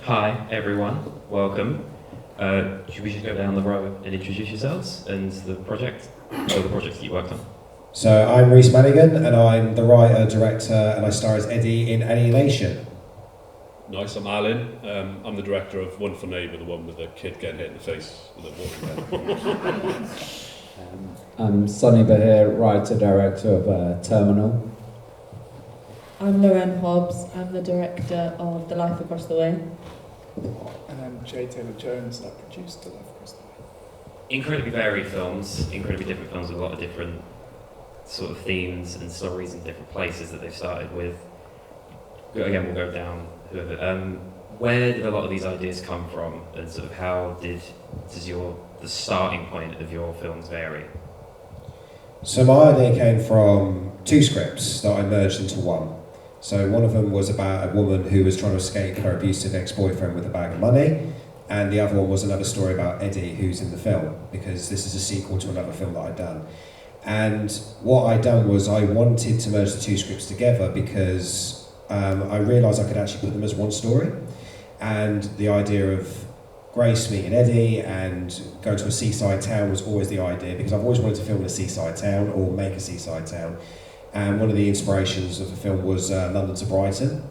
Hi everyone, welcome. Should we just go down the row and introduce yourselves and the project, or the projects that you worked on? So I'm Reece Manigan, and I'm the writer, director, and I star as Eddie in Alienation. Nice, I'm Alun. I'm the director of Wonderful Neighbour, the one with the kid getting hit in the face with a water gun. I'm Sonny Bahia, writer, director of Terminal. I'm Loren Hobbs. I'm the director of The Life Across the Way. And I'm Jay Taylor-Jones. I produced The Life Across the Way. Incredibly varied films, incredibly different films with a lot of different sort of themes and stories in different places that they've started with. Again, we'll go down whoever. Where did a lot of these ideas come from, and sort of how does the starting point of your films vary? So my idea came from two scripts that I merged into one. So one of them was about a woman who was trying to escape her abusive ex-boyfriend with a bag of money, and the other one was another story about Eddie, who's in the film, because this is a sequel to another film that I'd done. And what I'd done was I wanted to merge the two scripts together because I realised I could actually put them as one story. And the idea of Grace meeting Eddie and going to a seaside town was always the idea, because I've always wanted to film in a seaside town or make a seaside town. And one of the inspirations of the film was London to Brighton,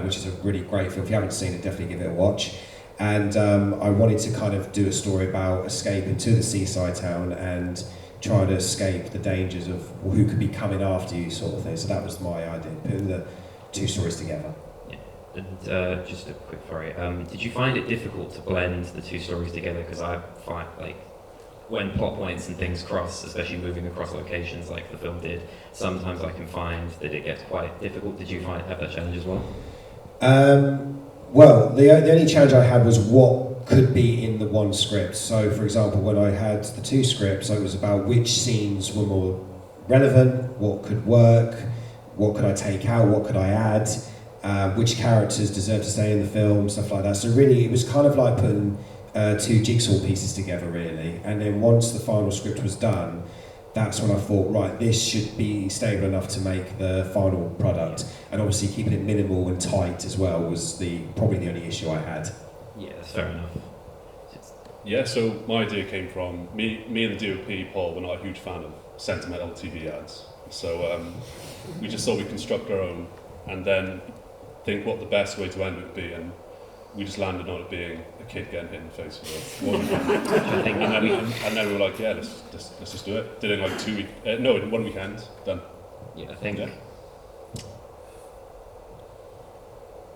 which is a really great film. If you haven't seen it, definitely give it a watch. And I wanted to kind of do a story about escaping to the seaside town and trying to escape the dangers of who could be coming after you, sort of thing. So that was my idea, putting the two stories together. Yeah. And just a quick worry. Did you find it difficult to blend the two stories together? Because I find, like, when plot points and things cross, especially moving across locations like the film did, sometimes I can find that it gets quite difficult. Did you have that challenge as well? Well, the only challenge I had was what could be in the one script. So, for example, when I had the two scripts, it was about which scenes were more relevant, what could work, what could I take out, what could I add, which characters deserve to stay in the film, stuff like that. So really, it was kind of like putting two jigsaw pieces together, really. And then once the final script was done, that's when I thought, right, this should be stable enough to make the final product. And obviously keeping it minimal and tight as well was probably the only issue I had. Yeah, that's fair enough. Yeah, so my idea came from me and the DOP, Paul, were not a huge fan of sentimental TV ads. So we just thought we'd construct our own and then think what the best way to end it would be. And we just landed on it being a kid getting hit in the face with a water gun. And then we were like, yeah, let's just do it. Did it in like 2 weeks. No, in 1 weekend, done. Yeah, I think. Yeah.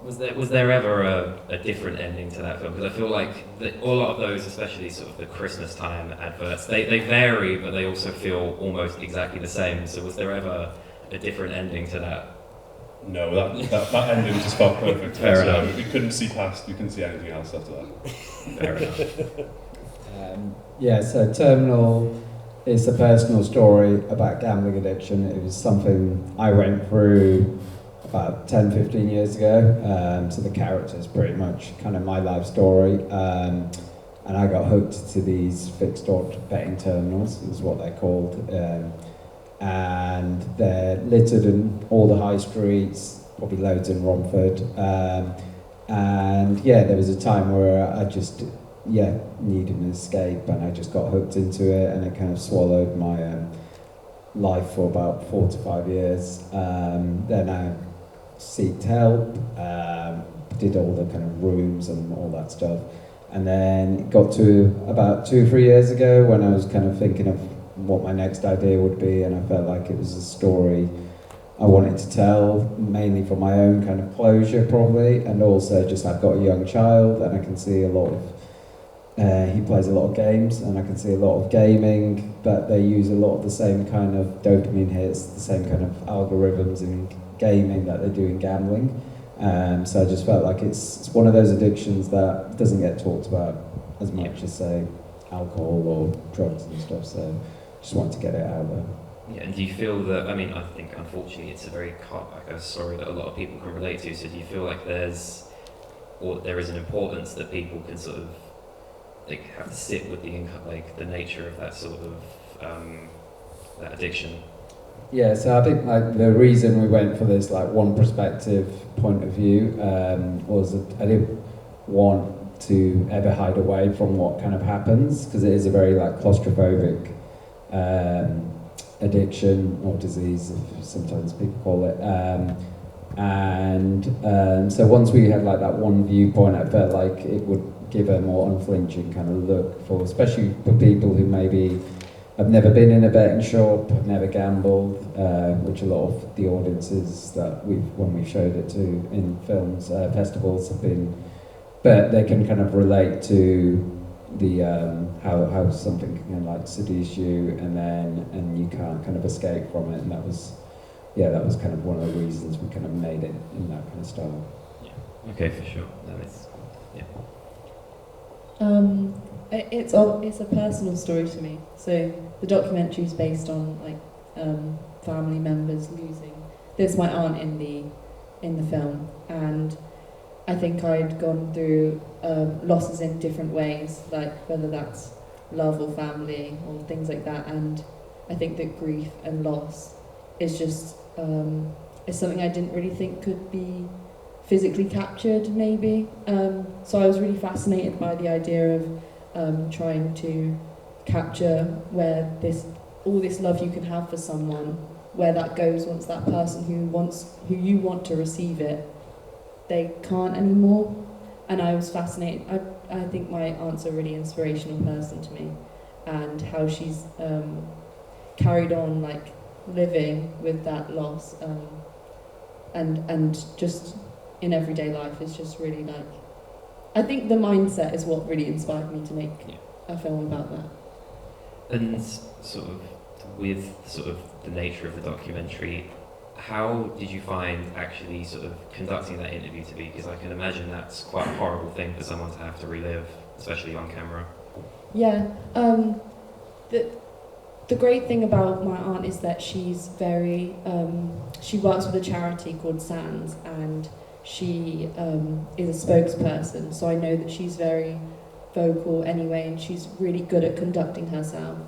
Was there ever a different ending to that film? Because I feel like a lot of those, especially sort of the Christmas time adverts, they vary, but they also feel almost exactly the same. So was there ever a different ending to that? No, that ending just felt perfect. Fair enough. We couldn't see anything else after that. Fair enough. Yeah, so Terminal is a personal story about gambling addiction. It was something I went through about 10, 15 years ago. So the character is pretty much kind of my life story. And I got hooked to these fixed odd betting terminals, is what they're called. And they're littered in all the high streets, probably loads in Romford. And yeah, there was a time where I just needed an escape, and I just got hooked into it, and it kind of swallowed my life for about 4 to 5 years. Then I sought help, did all the kind of rooms and all that stuff. And then it got to about 2 or 3 years ago when I was kind of thinking of what my next idea would be, and I felt like it was a story I wanted to tell, mainly for my own kind of closure probably, and also just I've got a young child and I can see a lot of, he plays a lot of games and I can see a lot of gaming, but they use a lot of the same kind of dopamine hits, the same kind of algorithms in gaming that they do in gambling. So I just felt like it's one of those addictions that doesn't get talked about as much as, say, alcohol or drugs and stuff, so just wanted to get it out there. Yeah, and do you feel that, I mean, I think unfortunately it's a very story that a lot of people can relate to, so do you feel like there is an importance that people can sort of like have to sit with the nature of that sort of that addiction? Yeah, so I think like the reason we went for this like one perspective point of view was that want to ever hide away from what kind of happens, because it is a very like claustrophobic addiction or disease, sometimes people call it. So once we had like that one viewpoint, I felt like it would give a more unflinching kind of look for, especially for people who maybe have never been in a betting shop, have never gambled, which a lot of the audiences that when we've showed it to in films, festivals have been, but they can kind of relate to the how something can like seduce you and you can't kind of escape from it, and that was kind of one of the reasons we kind of made it in that kind of style. Yeah. Okay, for sure. That is, yeah. It's a personal story to me. So the documentary is based on like family members losing. There's my aunt in the film, and I think I'd gone through losses in different ways, like whether that's love or family or things like that. And I think that grief and loss is just is something I didn't really think could be physically captured, maybe. So I was really fascinated by the idea of trying to capture where all this love you can have for someone, where that goes once that person who you want to receive it, they can't anymore. And I was fascinated. I think my aunt's a really inspirational person to me, and how she's carried on like living with that loss, and just in everyday life is just really like, I think the mindset is what really inspired me to make a film about that. And sort of with sort of the nature of the documentary, how did you find actually sort of conducting that interview to be? Because I can imagine that's quite a horrible thing for someone to have to relive, especially on camera. Yeah. The great thing about my aunt is that she's very, she works with a charity called SANS, and she is a spokesperson, so I know that she's very vocal anyway, and she's really good at conducting herself,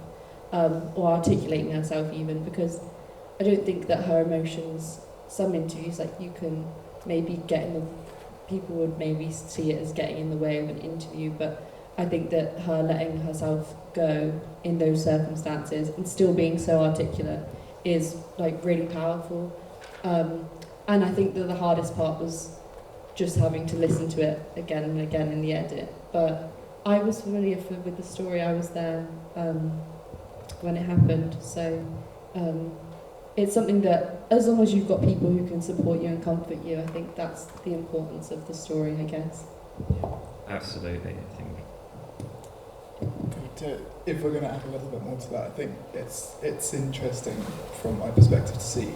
or articulating herself even, because I don't think that her emotions, some interviews, like you can maybe people would maybe see it as getting in the way of an interview, but I think that her letting herself go in those circumstances and still being so articulate is like really powerful. And I think that the hardest part was just having to listen to it again and again in the edit. But I was familiar with the story. I was there when it happened. So it's something that, as long as you've got people who can support you and comfort you, I think that's the importance of the story, I guess. Absolutely, I think. If we're going to add a little bit more to that, I think it's interesting from my perspective to see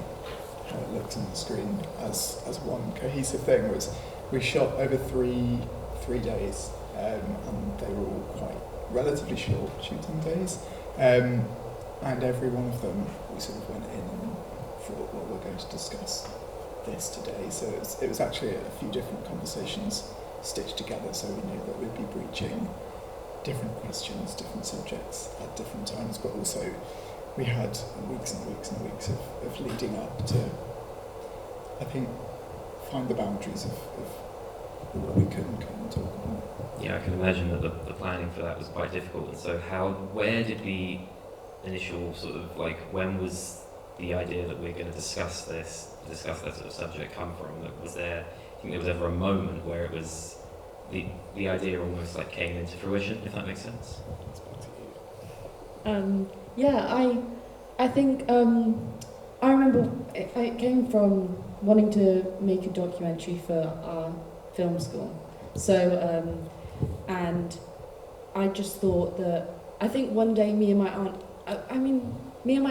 how it looks on the screen as one cohesive thing. We shot over three days, and they were all quite relatively short shooting days, and every one of them we sort of went in and thought, well, we're going to discuss this today. So it was actually a few different conversations stitched together, so we knew that we'd be breaching different questions, different subjects at different times, but also we had weeks and weeks and weeks of leading up to, I think, find the boundaries of what we could and couldn't talk about. Yeah, I can imagine that the planning for that was quite difficult. And so where did the initial sort of, like, when was the idea that we're going to discuss that sort of subject come from? Do you think there was ever a moment where it was, the idea almost like came into fruition, if that makes sense? I think I remember it came from wanting to make a documentary for our film school. So, and I just thought that, I think one day me and my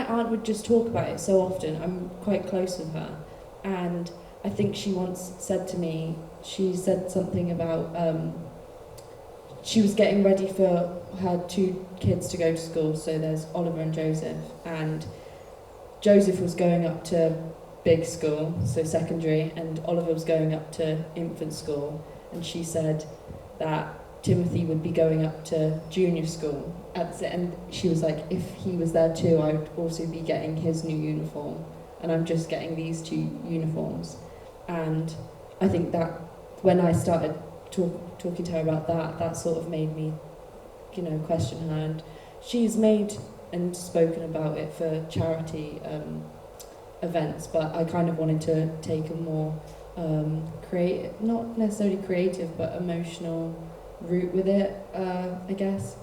aunt would just talk about it so often. I'm quite close with her, and I think she once said to me, she said something about she was getting ready for her two kids to go to school, so there's Oliver and Joseph, and Joseph was going up to big school, so secondary, and Oliver was going up to infant school, and she said that Timothy would be going up to junior school, and she was like, if he was there too, I would also be getting his new uniform, and I'm just getting these two uniforms. And I think that when I started talking to her about that sort of made me, question her. And she's made and spoken about it for charity events, but I kind of wanted to take a more not necessarily creative, but emotional route with it, I guess.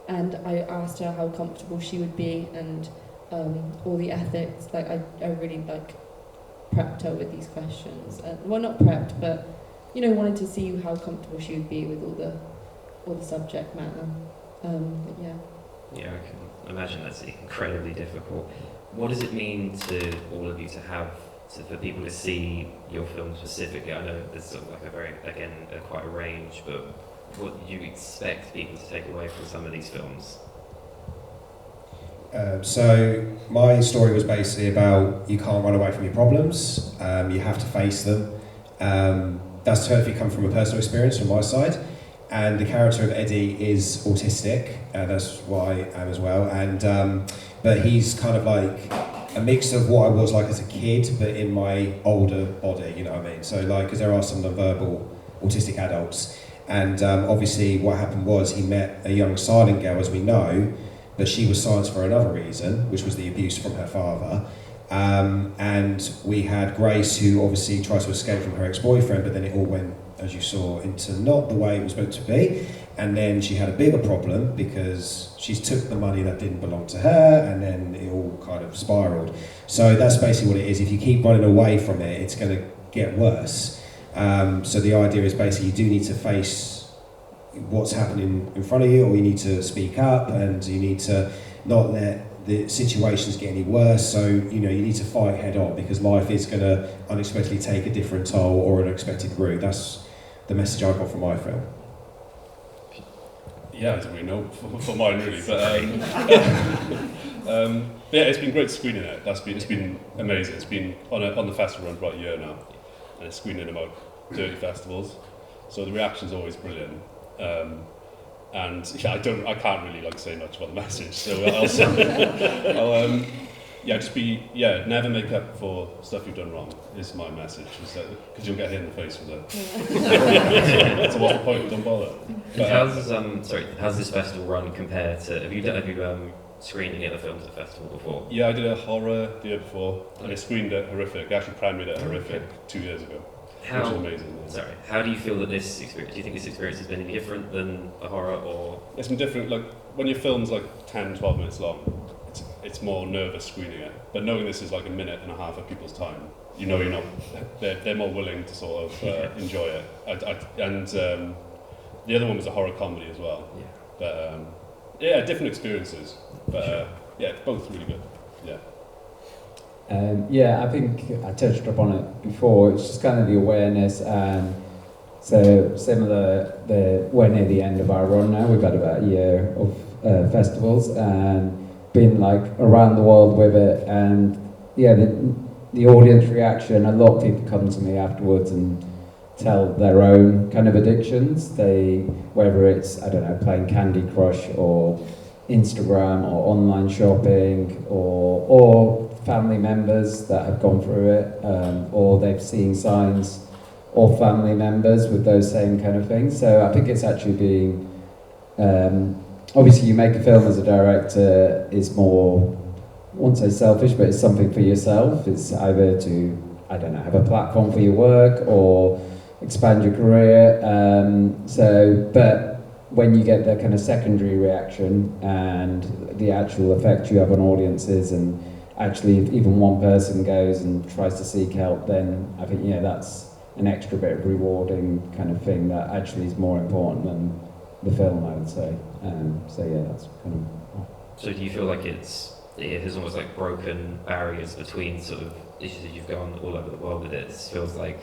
And I asked her how comfortable she would be, and all the ethics. Like I really prepped her with these questions. Well, not prepped, but wanted to see how comfortable she would be with all the subject matter. But yeah. Yeah, I can imagine that's incredibly difficult. What does it mean to all of you for people to see your film specifically? I know there's sort of like quite a range, but what do you expect people to take away from some of these films? So my story was basically about you can't run away from your problems, you have to face them. That's totally come from a personal experience from my side. And the character of Eddie is autistic, that's what I am as well. And but he's kind of like a mix of what I was like as a kid, but in my older body, you know what I mean? So because there are some non-verbal autistic adults. And obviously what happened was he met a young silent girl, as we know, but she was silenced for another reason, which was the abuse from her father. And we had Grace, who obviously tried to escape from her ex-boyfriend, but then it all went, as you saw, into not the way it was meant to be. And then she had a bigger problem because she took the money that didn't belong to her, and then it all kind of spiraled. So that's basically what it is. If you keep running away from it, it's going to get worse. So the idea is basically you do need to face what's happening in front of you, or you need to speak up, and you need to not let the situations get any worse. So you need to fight head on, because life is going to unexpectedly take a different toll or an unexpected route. That's the message I got from my film. Yeah, I don't really know for mine really, but yeah, it's been great screening it. It's been amazing. It's been on the festival run for about a year now, and it's screened in about 30 festivals. So the reaction's always brilliant. And yeah, I can't really say much about the message. So never make up for stuff you've done wrong is my message. Because you'll get hit in the face with it. So what's the point? Don't bother. But, how's this festival run compared to? Have you screened any other films at the festival before? Yeah, I did a horror the year before, and I screened at Horrific. I actually premiered at Horrific 2 years ago. Which is amazing. Yeah. How do you feel that this experience? Do you think this experience has been any different than a horror, or? It's been different. When your film's 10, 12 minutes long, it's more nervous screening it. But knowing this is a minute and a half of people's time, you're not. They're more willing to sort of enjoy it. And the other one was a horror comedy as well. Yeah. But different experiences. But both really good. Yeah. I think I touched upon it before. It's just kind of the awareness, and so similar. We're near the end of our run now. We've had about a year of festivals and been around the world with it. And the audience reaction. A lot of people come to me afterwards and tell their own kind of addictions. Whether it's playing Candy Crush or Instagram or online shopping or family members that have gone through it, or they've seen signs of family members with those same kind of things. So I think it's actually being, obviously you make a film as a director is more, I won't say selfish, but it's something for yourself. It's either to, have a platform for your work or expand your career. But when you get the kind of secondary reaction and the actual effect you have on audiences, and actually if even one person goes and tries to seek help, then I think that's an extra bit of rewarding kind of thing that actually is more important than the film, I would say. That's kind of. So do you feel like it has almost broken barriers between sort of issues that you've gone all over the world with it? It feels like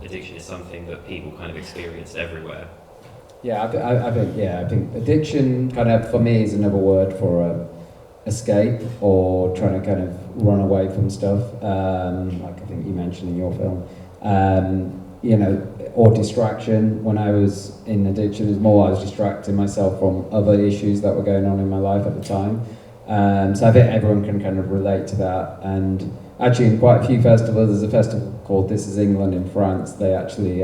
addiction is something that people kind of experience everywhere. Yeah, I think addiction kind of for me is another word for escape or trying to kind of run away from stuff, like I think you mentioned in your film, or distraction. When I was in addiction, it was more I was distracting myself from other issues that were going on in my life at the time. So I think everyone can kind of relate to that. And actually in quite a few festivals, there's a festival called This Is England in France. They actually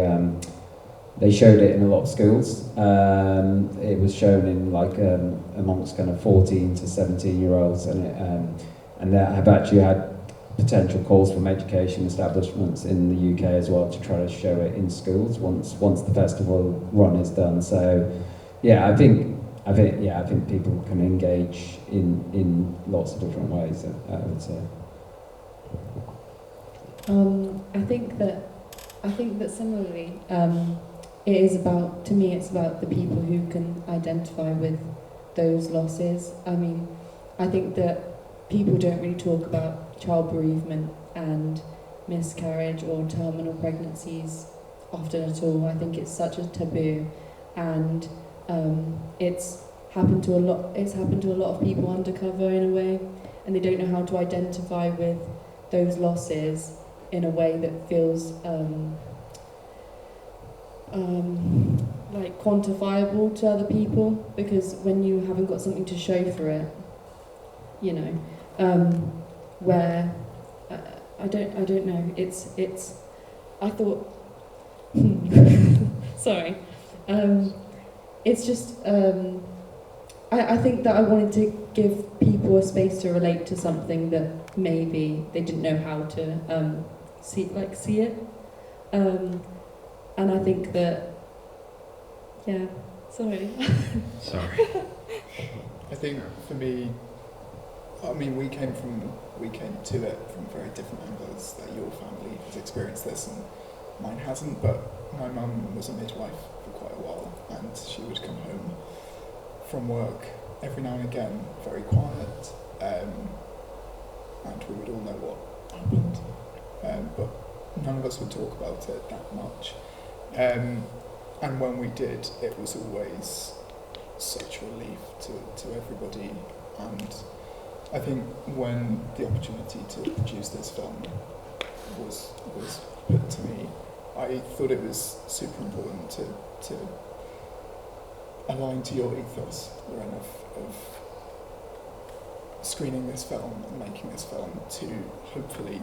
they showed it in a lot of schools. It was shown in like amongst kind of 14 to 17-year-olds, and that have actually had potential calls from education establishments in the UK as well to try to show it in schools once the festival run is done. So, yeah, I think people can engage in lots of different ways. I would say. I think that similarly, it is about, to me, it's about the people who can identify with those losses. I mean, I think that people don't really talk about child bereavement and miscarriage or terminal pregnancies often at all. I think it's such a taboo, and it's happened to a lot. It's happened to a lot of people undercover in a way, and they don't know how to identify with those losses in a way that feels like quantifiable to other people, because when you haven't got something to show for it, you know, where I don't know. It's I thought sorry. It's just I think that I wanted to give people a space to relate to something that maybe they didn't know how to see it, and I think that sorry. I think for me, I mean, we came to it from very different angles. That your family has experienced this and mine hasn't, but my mum was a midwife for quite a while, and she would come home from work every now and again, very quiet, and we would all know what happened, but none of us would talk about it that much, and when we did, it was always such a relief to everybody. And I think when the opportunity to produce this film was put to me, I thought it was super important to align to your ethos, Loren, of screening this film and making this film to hopefully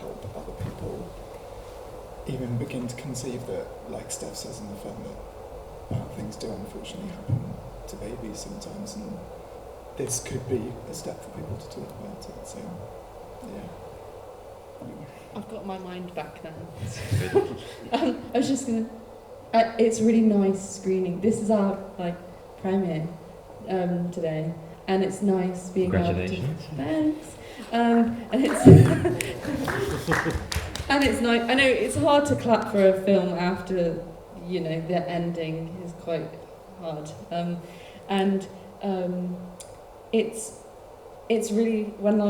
help other people even begin to conceive that, like Steph says in the film, that bad things do unfortunately happen to babies sometimes, and this could be a step for people to talk about it. So, yeah. I've got my mind back now. I was just gonna. It's really nice screening. This is our premiere today, and it's nice being able to. Congratulations. Thanks. And it's and it's nice. I know it's hard to clap for a film after the ending is quite hard. It's really when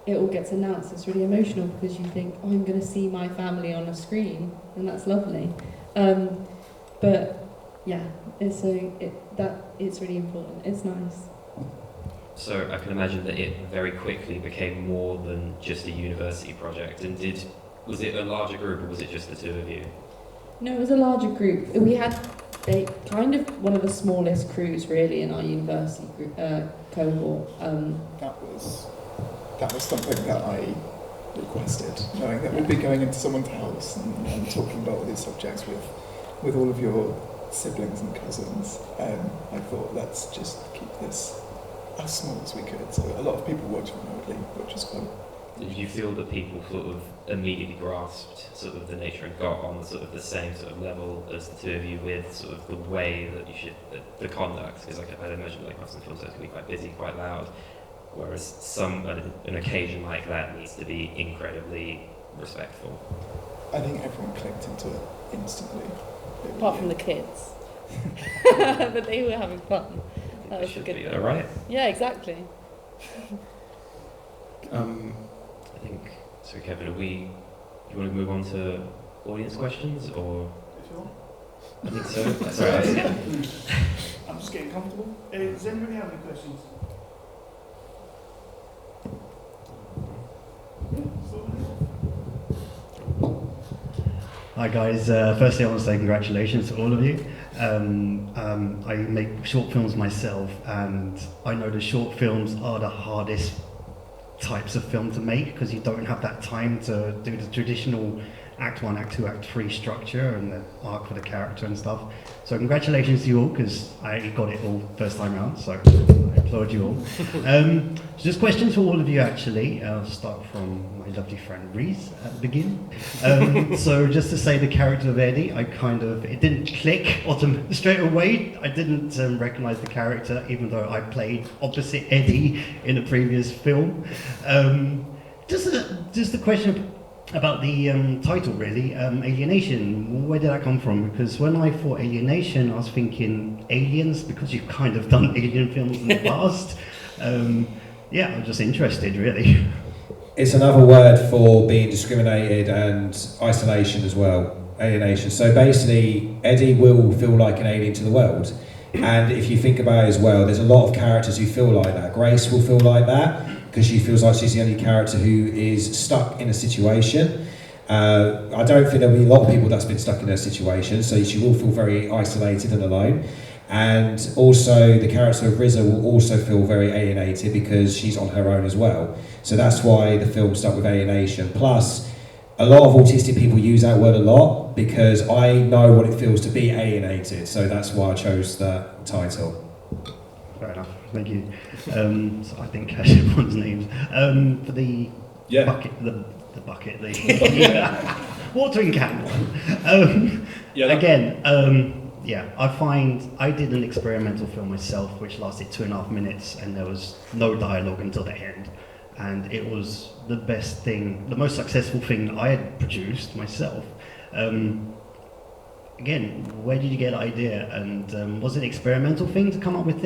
it all gets announced, it's really emotional because you think, oh, I'm going to see my family on a screen, and that's lovely. But yeah, it's really important. It's nice. So I can imagine that it very quickly became more than just a university project. And was it a larger group, or was it just the two of you? No, it was a larger group. We had kind of one of the smallest crews really in our university group, cohort. That was something that I requested, knowing that we'd be going into someone's house and talking about all these subjects with all of your siblings and cousins. I thought, let's just keep this as small as we could. So a lot of people worked remotely, which is fun. Did you feel that people sort of immediately grasped sort of the nature and got on sort of the same sort of level as the two of you with sort of the way that you should, the conduct? Because I'd imagine some films can be quite busy, quite loud, whereas an occasion like that needs to be incredibly respectful. I think everyone clicked into it instantly. Apart from the kids. But they were having fun. That was a good thing. Alright. Yeah, exactly. I think, so Kevin, you want to move on to audience questions, or? If you want. I think so. That's all right. I'm just getting comfortable. Does anybody have any questions? Hi guys, firstly I want to say congratulations to all of you. I make short films myself, and I know the short films are the hardest types of film to make because you don't have that time to do the traditional Act 1, Act 2, Act 3 structure and the arc for the character and stuff. So congratulations to you all, because I got it all first time round, so I applaud you all. So just questions for all of you actually. I'll start from my lovely friend Reece at the beginning. So just to say, the character of Eddie, it didn't click straight away. I didn't recognise the character, even though I played opposite Eddie in a previous film. Just a question about the title, really. Alienation, where did that come from? Because when I thought Alienation, I was thinking aliens, because you've kind of done alien films in the past. Yeah, I'm just interested, really. It's another word for being discriminated and isolation as well, alienation. So basically, Eddie will feel like an alien to the world. And if you think about it as well, there's a lot of characters who feel like that. Grace will feel like that, because she feels like she's the only character who is stuck in a situation. I don't think there'll be a lot of people that's been stuck in a situation, so she will feel very isolated and alone. And also the character of Rizza will also feel very alienated, because she's on her own as well. So that's why the film stuck with alienation. Plus, a lot of autistic people use that word a lot, because I know what it feels to be alienated, so that's why I chose that title. Fair enough, thank you. So I think I should everyone's names. For the bucket, the watering can one. I find I did an experimental film myself, which lasted 2.5 minutes, and there was no dialogue until the end. And it was the best thing, the most successful thing that I had produced myself. Again, where did you get the idea? And was it an experimental thing to come up with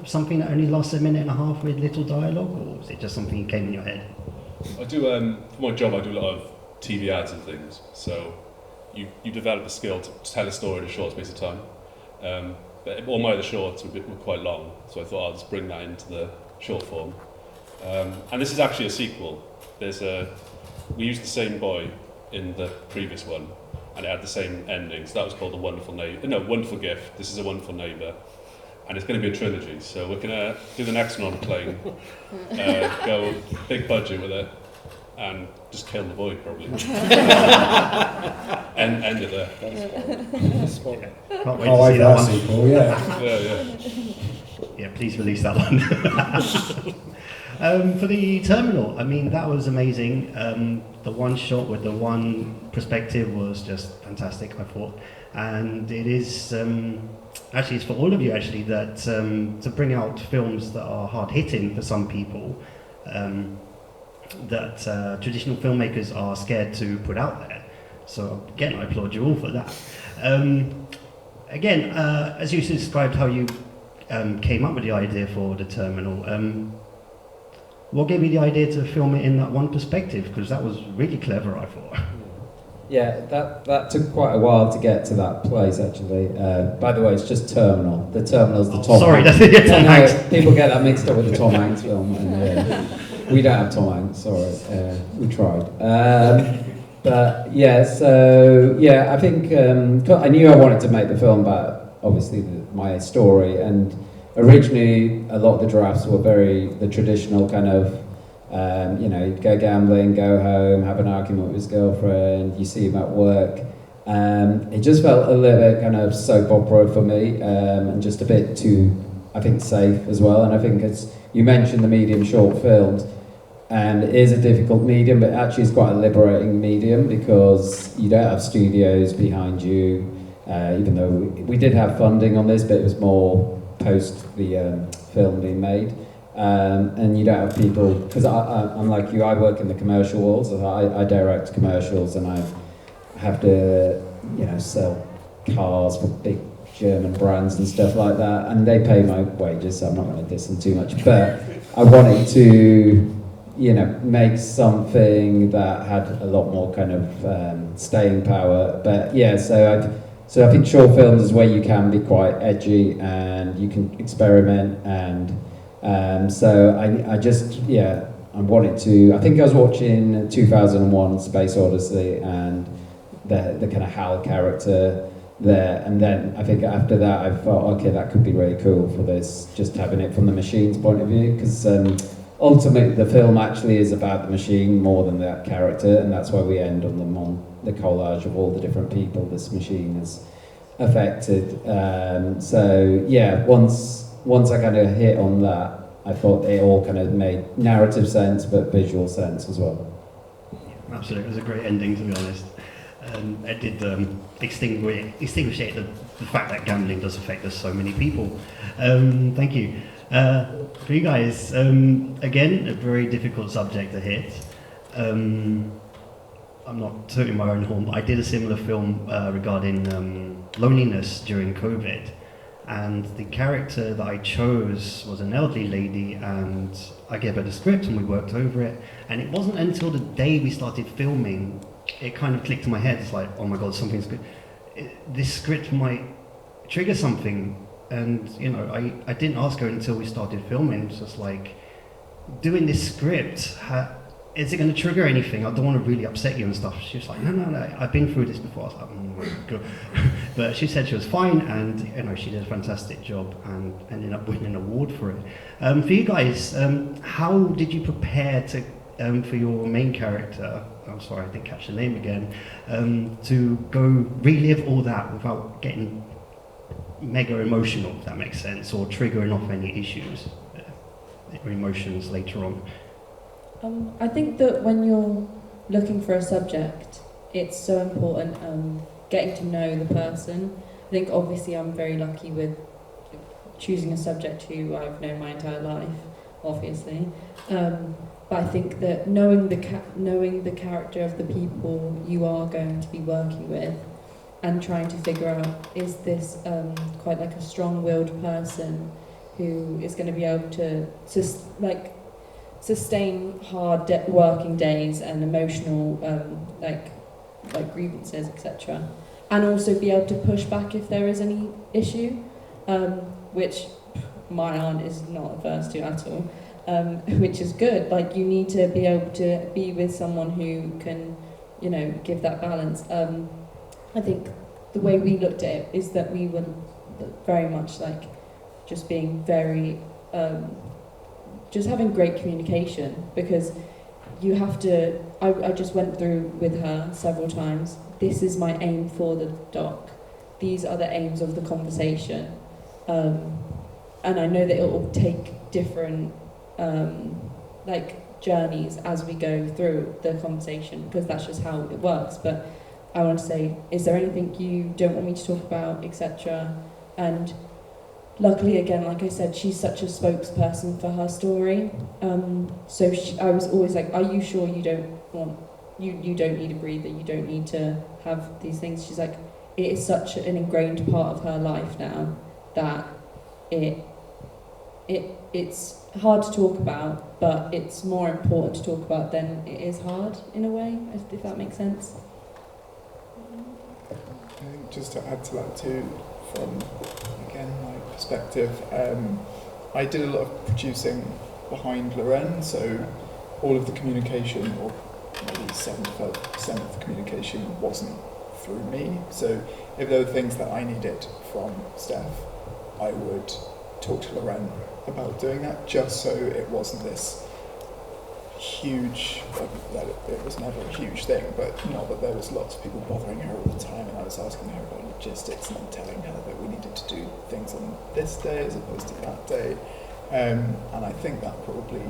something that only lasts 1.5 minutes with little dialogue, or was it just something that came in your head? I do, for my job, I do a lot of TV ads and things. So you develop a skill to tell a story in a short space of time. But all my other shorts were quite long, so I thought I'll just bring that into the short form. And this is actually a sequel. We used the same boy in the previous one, and it had the same ending. So that was called A Wonderful Neighbour. No, Wonderful Gift. This is A Wonderful Neighbour. And it's going to be a trilogy, so we're going to do the next one on a plane, go big budget with it, and just kill the boy, probably. End it there. Can't wait to see that one. Sequel, Yeah, please release that one. For the terminal, I mean, that was amazing. The one shot with the one perspective was just fantastic, I thought. And it is, actually, it's for all of you, actually, that to bring out films that are hard-hitting for some people, that traditional filmmakers are scared to put out there. So, again, I applaud you all for that. Again, as you described how you came up with the idea for the terminal, what gave you the idea to film it in that one perspective? Because that was really clever, I thought. Yeah, that took quite a while to get to that place, actually. By the way, it's just Terminal. The Terminal's the Tom Hanks. Sorry, that's Tom Hanks. People get that mixed up with the Tom Hanks film. And, we don't have Tom Hanks, sorry. We tried. But yeah, so yeah, I think I knew I wanted to make the film about, obviously, my story. And originally, a lot of the drafts were the traditional kind of, you'd go gambling, go home, have an argument with his girlfriend, you see him at work. It just felt a little bit kind of soap opera for me, and just a bit too, I think, safe as well. And I think you mentioned the medium short films, and it is a difficult medium, but actually it's quite a liberating medium, because you don't have studios behind you, even though we did have funding on this, but it was more post the film being made. And you don't have people, because I'm like you, I work in the commercial world, so I direct commercials, and I have to, sell cars for big German brands and stuff like that, and they pay my wages, so I'm not going to diss them too much, but I wanted to, make something that had a lot more kind of staying power. But yeah, so I think short films is where you can be quite edgy and you can experiment, and so I wanted to. I think I was watching 2001: Space Odyssey, and the kind of Hal character there, and then I think after that I thought, okay, that could be really cool for this, just having it from the machine's point of view, because ultimately the film actually is about the machine more than that character, and that's why we end on them on the collage of all the different people this machine has affected. So yeah, once I kind of hit on that, I thought it all kind of made narrative sense, but visual sense as well. Absolutely, it was a great ending, to be honest. It did extinguish the fact that gambling does affect us so many people. Thank you. For you guys, again, a very difficult subject to hit. I'm not tooting my own horn, but I did a similar film regarding loneliness during COVID. And the character that I chose was an elderly lady, and I gave her the script and we worked over it. And it wasn't until the day we started filming, it kind of clicked in my head. It's like, oh my God, something's good. This script might trigger something. And, you know, I didn't ask her until we started filming. It's just like, doing this script, is it going to trigger anything? I don't want to really upset you and stuff. She was like, no, I've been through this before. I was like, good. But she said she was fine, and you know, she did a fantastic job and ended up winning an award for it. For you guys, how did you prepare to for your main character? I'm sorry, I didn't catch the name again. To go relive all that without getting mega emotional, if that makes sense, or triggering off any issues or emotions later on. I think that when you're looking for a subject, it's so important getting to know the person. I think obviously I'm very lucky with choosing a subject who I've known my entire life, obviously. But I think that knowing the character of the people you are going to be working with, and trying to figure out, is this quite like a strong-willed person who is going to be able to sustain hard working days and emotional like grievances, etc. And also be able to push back if there is any issue, which my aunt is not averse to at all, which is good. Like, you need to be able to be with someone who can, you know, give that balance. I think the way we looked at it is that we were very much like just being very just having great communication, because you have to, I just went through with her several times, this is my aim for the doc, these are the aims of the conversation, and I know that it will take different like journeys as we go through the conversation, because that's just how it works. But I want to say, is there anything you don't want me to talk about, etc. And luckily, again, like I said, she's such a spokesperson for her story. So I was always like, are you sure you don't want, you don't need a breather, you don't need to have these things? She's like, it is such an ingrained part of her life now that it's hard to talk about, but it's more important to talk about than it is hard, in a way, if that makes sense. I think just to add to that too, from again my perspective, I did a lot of producing behind Loren, so all of the communication, or maybe 75% of the communication, wasn't through me. So if there were things that I needed from Steph, I would talk to Loren about doing that, just so it wasn't this huge, that it was never a huge thing, but not that there was lots of people bothering her all the time, and I was asking her about logistics and telling her that we needed to do things on this day as opposed to that day, and I think that probably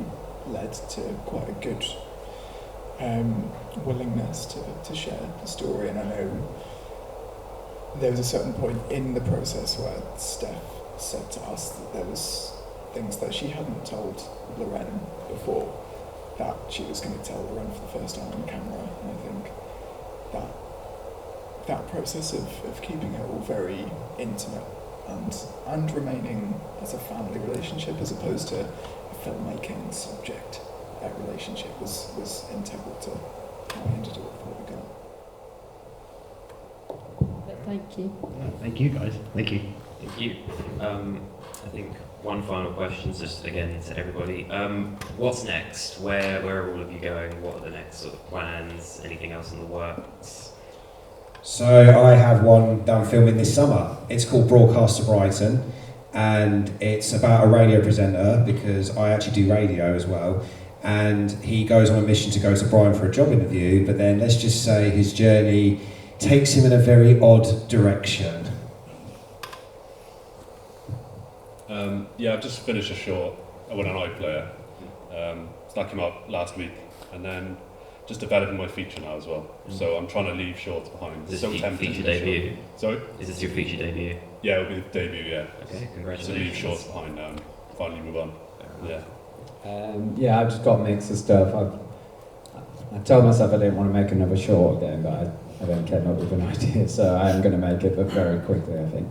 led to quite a good willingness to share the story. And I know there was a certain point in the process where Steph said to us that there was things that she hadn't told Loren before, that she was going to tell Loren for the first time on camera. And I think that process of keeping it all very intimate and remaining as a family relationship as opposed to a filmmaking subject relationship was integral to how I ended up with what we got. But thank you. Thank you, guys. Thank you. Thank you. I think one final question, just again to everybody. What's next? Where are all of you going? What are the next sort of plans? Anything else in the works? So I have one that I'm filming this summer. It's called Broadcaster Brighton, and it's about a radio presenter, because I actually do radio as well. and he goes on a mission to go to Brian for a job interview, but then let's just say his journey takes him in a very odd direction. Yeah, I've just finished a short. I went on iPlayer. That came out last week, and then just developing my feature now as well. So I'm trying to leave shorts behind. Is this So your tempted feature to do debut? short. Sorry? Is this your feature debut? Yeah, it'll be the debut, yeah. Okay, So congratulations. leave shorts behind now and finally move on. Yeah. Yeah, I've just got a mix of stuff. I told myself I didn't want to make another short again, but I then came up with an idea, so I am going to make it, but very quickly, I think.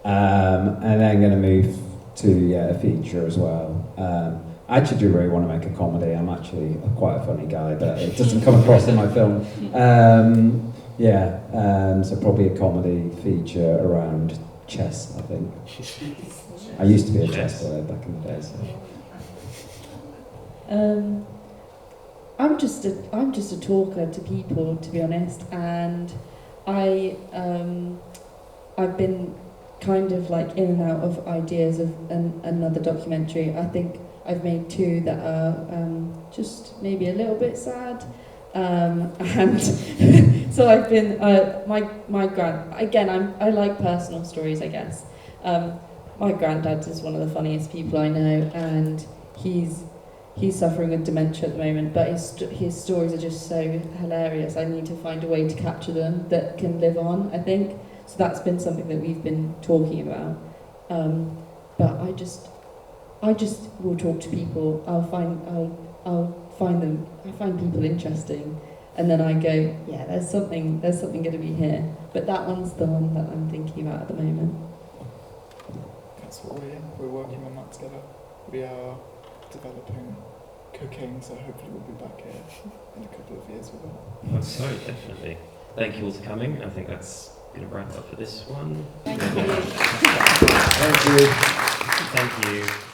And then I'm going to move to a feature as well. I actually do really want to make a comedy. I'm actually quite a funny guy, but it doesn't come across in my film. So probably a comedy feature around chess, I think. I used to be a chess player back in the day. So. I'm just a talker to people, to be honest, and I've been kind of like in and out of ideas of another documentary. I think I've made two that are just maybe a little bit sad, and so I've been my grand again. I like personal stories, I guess. My granddad is one of the funniest people I know, and he's suffering with dementia at the moment, but his stories are just so hilarious. I need to find a way to capture them that can live on, I think. So that's been something that we've been talking about. But I just will talk to people. I'll find them. I find people interesting, and then I go, yeah, there's something going to be here. But that one's the one that I'm thinking about at the moment. That's what we're in. We're working on that together. We are developing cooking, so hopefully we'll be back here in a couple of years with that. Oh, so definitely. Thank you all for coming. I think that's going to wrap up for this one. Thank you. Thank you. Thank you.